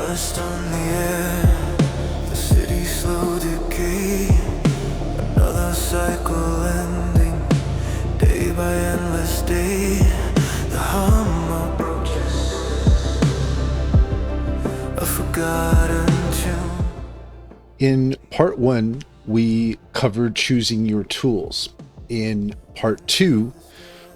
Rust on the air, the city slow decay, another cycle ending, day by endless day. The hum approaches, a forgotten tune. In part 1, we covered choosing your tools. In part 2,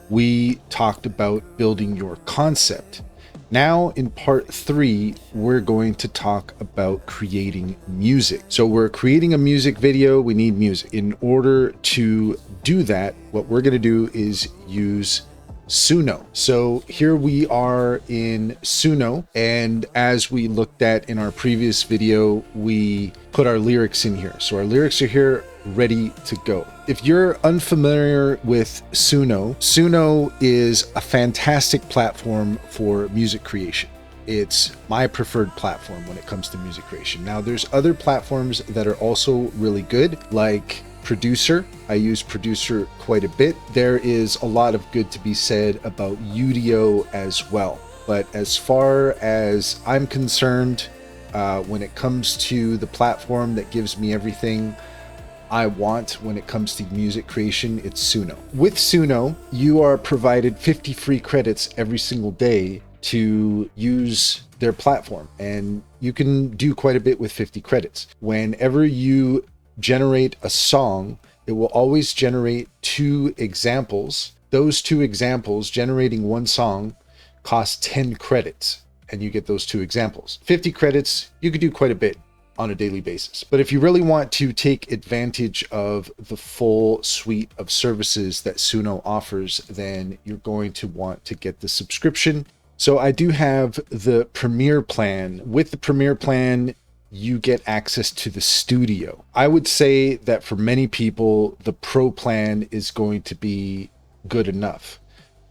we talked about building your concept. Now in part 3, we're going to talk about creating music. So we're creating a music video, we need music. In order to do that, what we're going to do is use Suno. So here we are in Suno, and as we looked at in our previous video, we put our lyrics in here. So our lyrics are here, ready to go. If you're unfamiliar with Suno, Suno is a fantastic platform for music creation. It's my preferred platform when it comes to music creation. Now, there's other platforms that are also really good, like Producer. I use Producer quite a bit. There is a lot of good to be said about Udio as well. But as far as I'm concerned, when it comes to the platform that gives me everything I want when it comes to music creation, it's Suno. With Suno, you are provided 50 free credits every single day to use their platform, and you can do quite a bit with 50 credits. Whenever you generate a song, it will always generate 2 examples. Those 2 examples, generating one song, cost 10 credits, and you get those 2 examples. 50 credits, you could do quite a bit on a daily basis. But if you really want to take advantage of the full suite of services that Suno offers, then you're going to want to get the subscription. So I do have the Premier plan. With the Premier plan, you get access to the studio. I would say that for many people, the Pro plan is going to be good enough.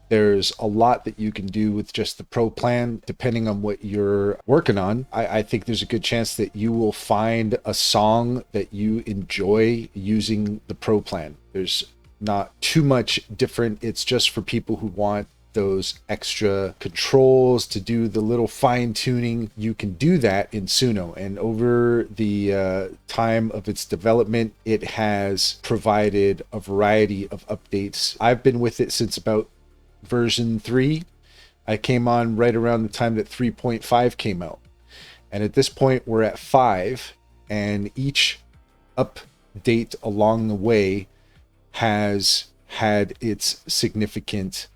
There's a lot that you can do with just the Pro plan, depending on what you're working on. I think there's a good chance that you will find a song that you enjoy using the Pro plan. There's not too much different. It's just for people who want those extra controls to do the little fine tuning. You can do that in Suno, and over the time of its development, it has provided a variety of updates. I've been with it since about version 3. I came on right around the time that 3.5 came out, and at this point we're at 5, and each update along the way has had its significant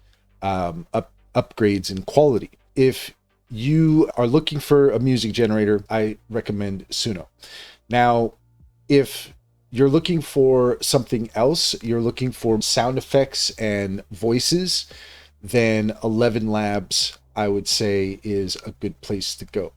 upgrades in quality. If you are looking for a music generator, I recommend Suno. Now, if you're looking for something else, you're looking for sound effects and voices, then 11 Labs, I would say, is a good place to go.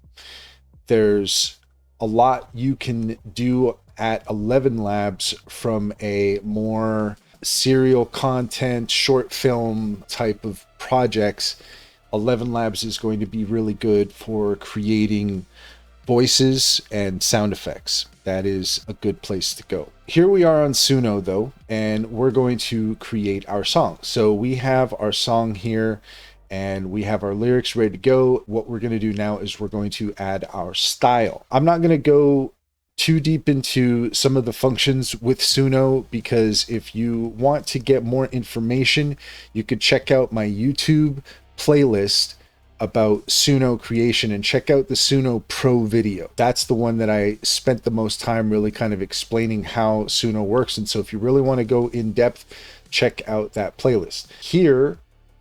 There's a lot you can do at 11 Labs from a more serial content, short film type of projects. 11 Labs is going to be really good for creating voices and sound effects. That is a good place to go. Here we are on Suno though, and we're going to create our song. So we have our song here and we have our lyrics ready to go. What we're going to do now is we're going to add our style. I'm not going to go too deep into some of the functions with Suno, because if you want to get more information, you could check out my YouTube playlist about Suno creation and check out the Suno Pro video. That's the one that I spent the most time really kind of explaining how Suno works. And so if you really want to go in depth, check out that playlist. Here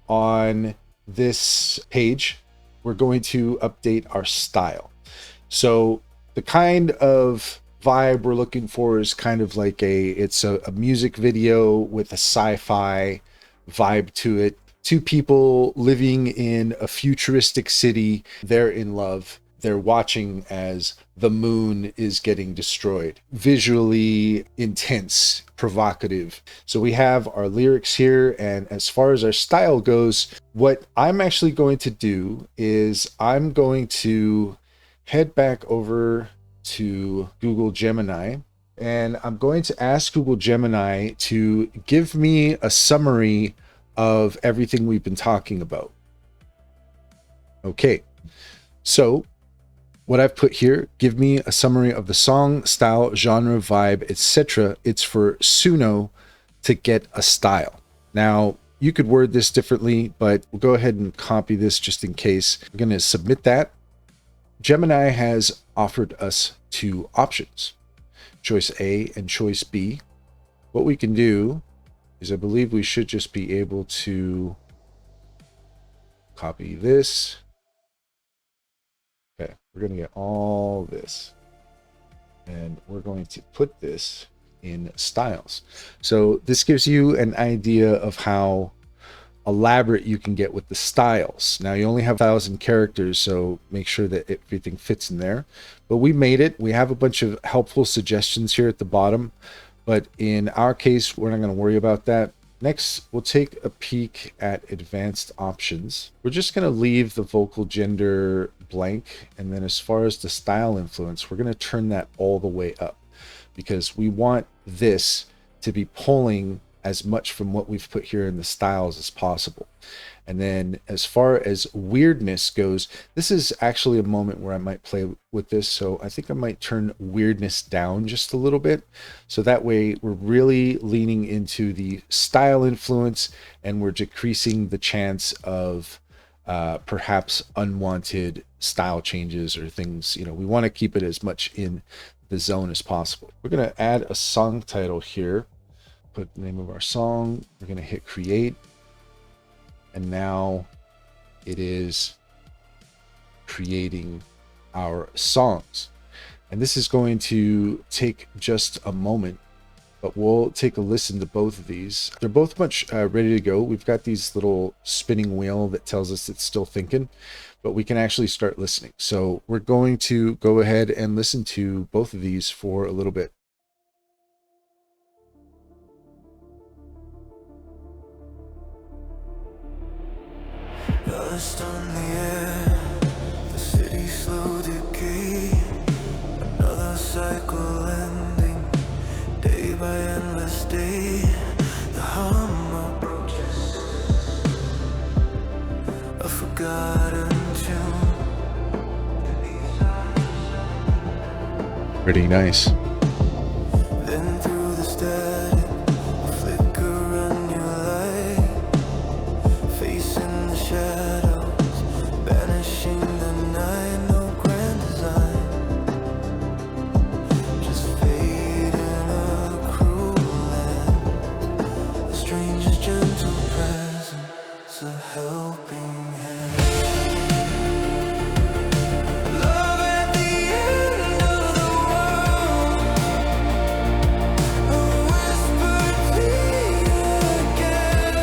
on this page, we're going to update our style. So the kind of vibe we're looking for is kind of like it's a music video with a sci-fi vibe to it. 2 people living in a futuristic city. They're in love. They're watching as the moon is getting destroyed. Visually intense, provocative. So we have our lyrics here, and as far as our style goes, what I'm actually going to do is I'm going to head back over to Google Gemini, and I'm going to ask Google Gemini to give me a summary of everything we've been talking about. Okay, so what I've put here, give me a summary of the song, style, genre, vibe, etc. It's for Suno to get a style. Now, you could word this differently, but we'll go ahead and copy this just in case. We're going to submit that. Gemini has offered us two options, choice A and choice B. What we can do is, I believe we should just be able to copy this. Okay, we're going to get all this, and we're going to put this in styles. So this gives you an idea of how elaborate you can get with the styles. Now, you only have 1,000 characters, so make sure that everything fits in there. But we made it. We have a bunch of helpful suggestions here at the bottom, but in our case, we're not going to worry about that. Next, we'll take a peek at advanced options. We're just going to leave the vocal gender blank, and then as far as the style influence, we're going to turn that all the way up, because we want this to be pulling as much from what we've put here in the styles as possible. And then as far as weirdness goes, this is actually a moment where I might play with this. So I think I might turn weirdness down just a little bit. So that way we're really leaning into the style influence, and we're decreasing the chance of perhaps unwanted style changes or things. You know, we want to keep it as much in the zone as possible. We're going to add a song title here. Put the name of our song. We're going to hit create. And now it is creating our songs. And this is going to take just a moment, but we'll take a listen to both of these. They're both much ready to go. We've got these little spinning wheel that tells us it's still thinking, but we can actually start listening. So we're going to go ahead and listen to both of these for a little bit. Dust on the air, the city slow decay, another cycle ending, day by endless day, the hum approaches, a forgotten tune. Pretty nice. Then through the static, a flicker on your light, facing the shadows, banishing the night, no grand design, just fade in a cruel land, a stranger's gentle presence, a helping hand. Love at the end of the world, a whispered plea again,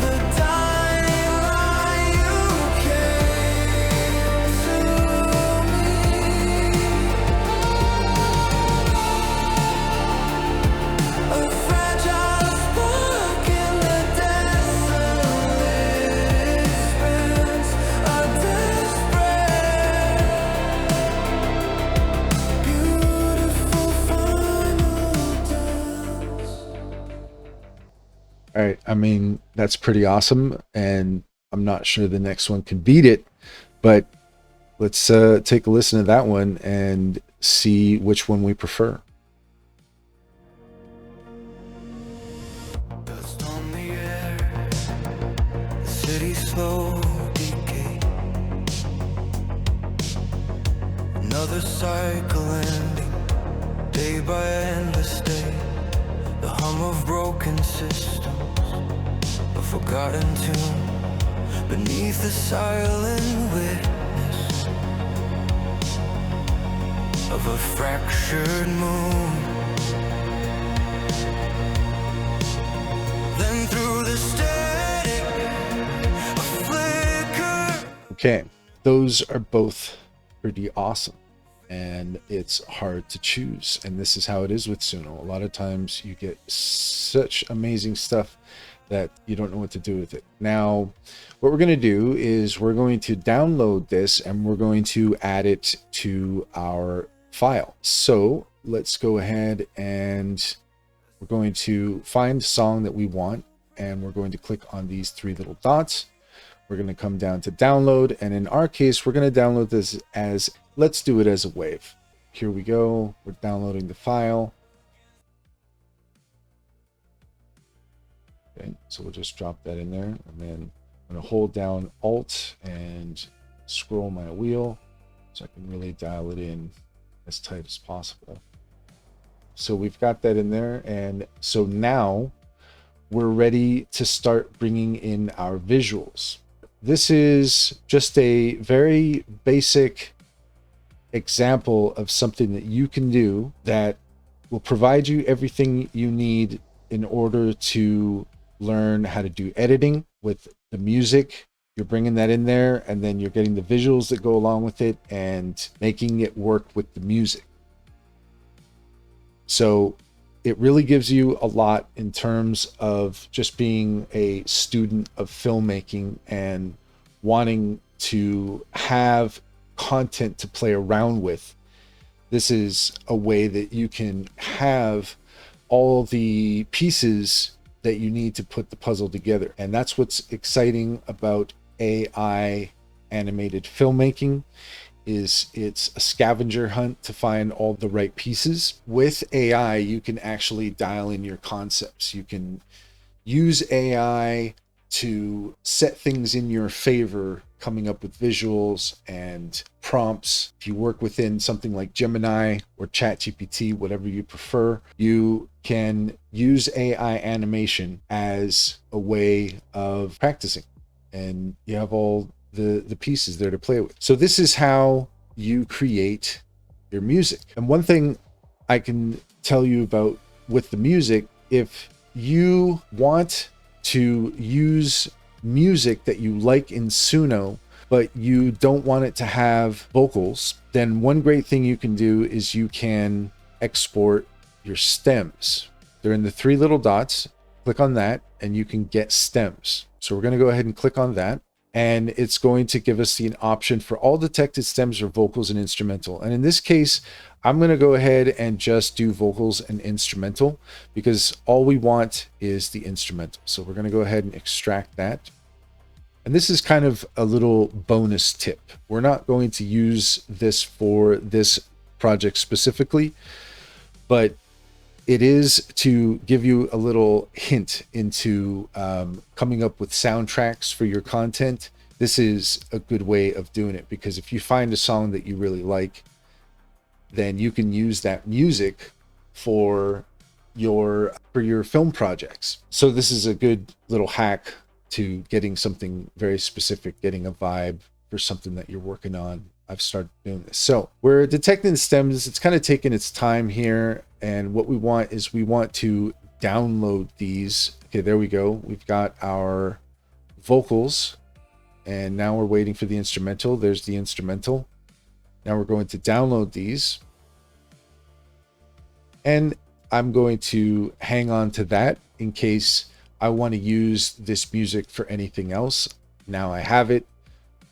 the dying lie you came to me, a fragile spark in the desolate expanse, a desperate, beautiful final dance. All right. I mean, that's pretty awesome, and I'm not sure the next one can beat it, but let's take a listen to that one and see which one we prefer. Dust on the air, the city slow decay, another cycle ending, day by endless day, the hum of broken systems, a forgotten tune, beneath the silent witness of a fractured moon. Then through the static, a flicker. Okay, those are both pretty awesome, and it's hard to choose, and this is how it is with Suno. A lot of times you get such amazing stuff that you don't know what to do with it. Now, what we're going to do is we're going to download this, and we're going to add it to our file. So let's go ahead, and we're going to find the song that we want, and we're going to click on these three little dots. We're going to come down to download. And in our case, we're going to download this as, let's do it as a wave. Here we go. We're downloading the file. Okay, so we'll just drop that in there, and then I'm going to hold down Alt and scroll my wheel so I can really dial it in as tight as possible. So we've got that in there, and so now we're ready to start bringing in our visuals. This is just a very basic example of something that you can do that will provide you everything you need in order to learn how to do editing with the music. You're bringing that in there, and then you're getting the visuals that go along with it and making it work with the music. So it really gives you a lot in terms of just being a student of filmmaking and wanting to have content to play around with. This is a way that you can have all the pieces that you need to put the puzzle together. And that's what's exciting about AI animated filmmaking, is it's a scavenger hunt to find all the right pieces. With AI, you can actually dial in your concepts. You can use AI to set things in your favor, coming up with visuals and prompts. If you work within something like Gemini or ChatGPT, whatever you prefer, you can use AI animation as a way of practicing, and you have all the pieces there to play with. So this is how you create your music. And one thing I can tell you about with the music, if you want to use music that you like in Suno, but you don't want it to have vocals, then one great thing you can do is you can export your stems. They're in the three little dots. Click on that and you can get stems. So we're going to go ahead and click on that, and it's going to give us an option for all detected stems or vocals and instrumental. And in this case, I'm going to go ahead and just do vocals and instrumental, because all we want is the instrumental. So we're going to go ahead and extract that. And this is kind of a little bonus tip. We're not going to use this for this project specifically, but it is to give you a little hint into coming up with soundtracks for your content. This is a good way of doing it, because if you find a song that you really like, then you can use that music for your film projects. So this is a good little hack to getting something very specific, getting a vibe for something that you're working on. I've started doing this. So we're detecting stems. It's kind of taking its time here. And what we want is we want to download these. Okay, there we go. We've got our vocals, and now we're waiting for the instrumental. There's the instrumental. Now we're going to download these, and I'm going to hang on to that in case I want to use this music for anything else. Now I have it.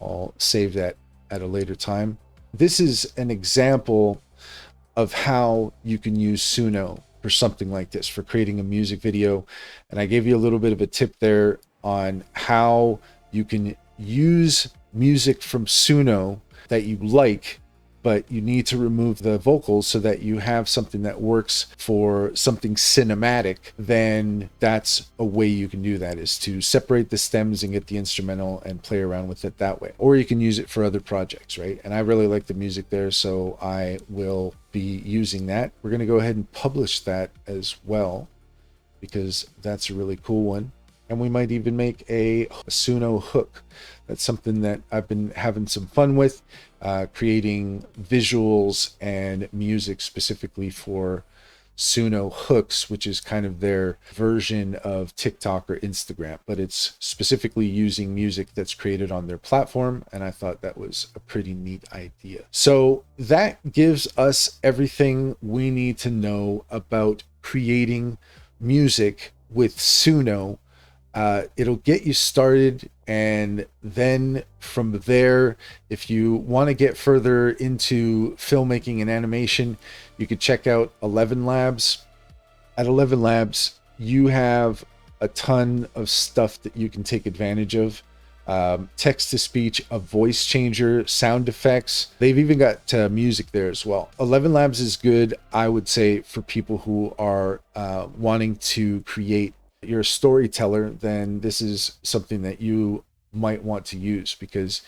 I'll save that at a later time. This is an example of how you can use Suno for something like this, for creating a music video. And I gave you a little bit of a tip there on how you can use music from Suno that you like, but you need to remove the vocals so that you have something that works for something cinematic. Then that's a way you can do that, is to separate the stems and get the instrumental and play around with it that way. Or you can use it for other projects, right? And I really like the music there, so I will be using that. We're going to go ahead and publish that as well, because that's a really cool one. And we might even make a Suno hook. That's something that I've been having some fun with, creating visuals and music specifically for Suno hooks, which is kind of their version of TikTok or Instagram, but it's specifically using music that's created on their platform. And I thought that was a pretty neat idea. So that gives us everything we need to know about creating music with Suno. It'll get you started, and then from there, if you want to get further into filmmaking and animation, you could check out 11 Labs. At 11 Labs, you have a ton of stuff that you can take advantage of. text to speech, a voice changer, sound effects. They've even got music there as well. 11 Labs is good, I would say, for people who are wanting to create. You're a storyteller, then this is something that you might want to use, because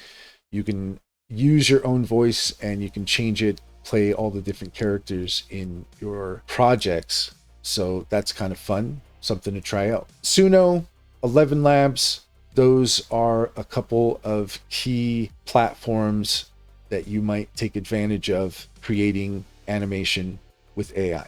you can use your own voice and you can change it, play all the different characters in your projects. So that's kind of fun, something to try out. Suno, 11 Labs, those are a couple of key platforms that you might take advantage of creating animation with AI.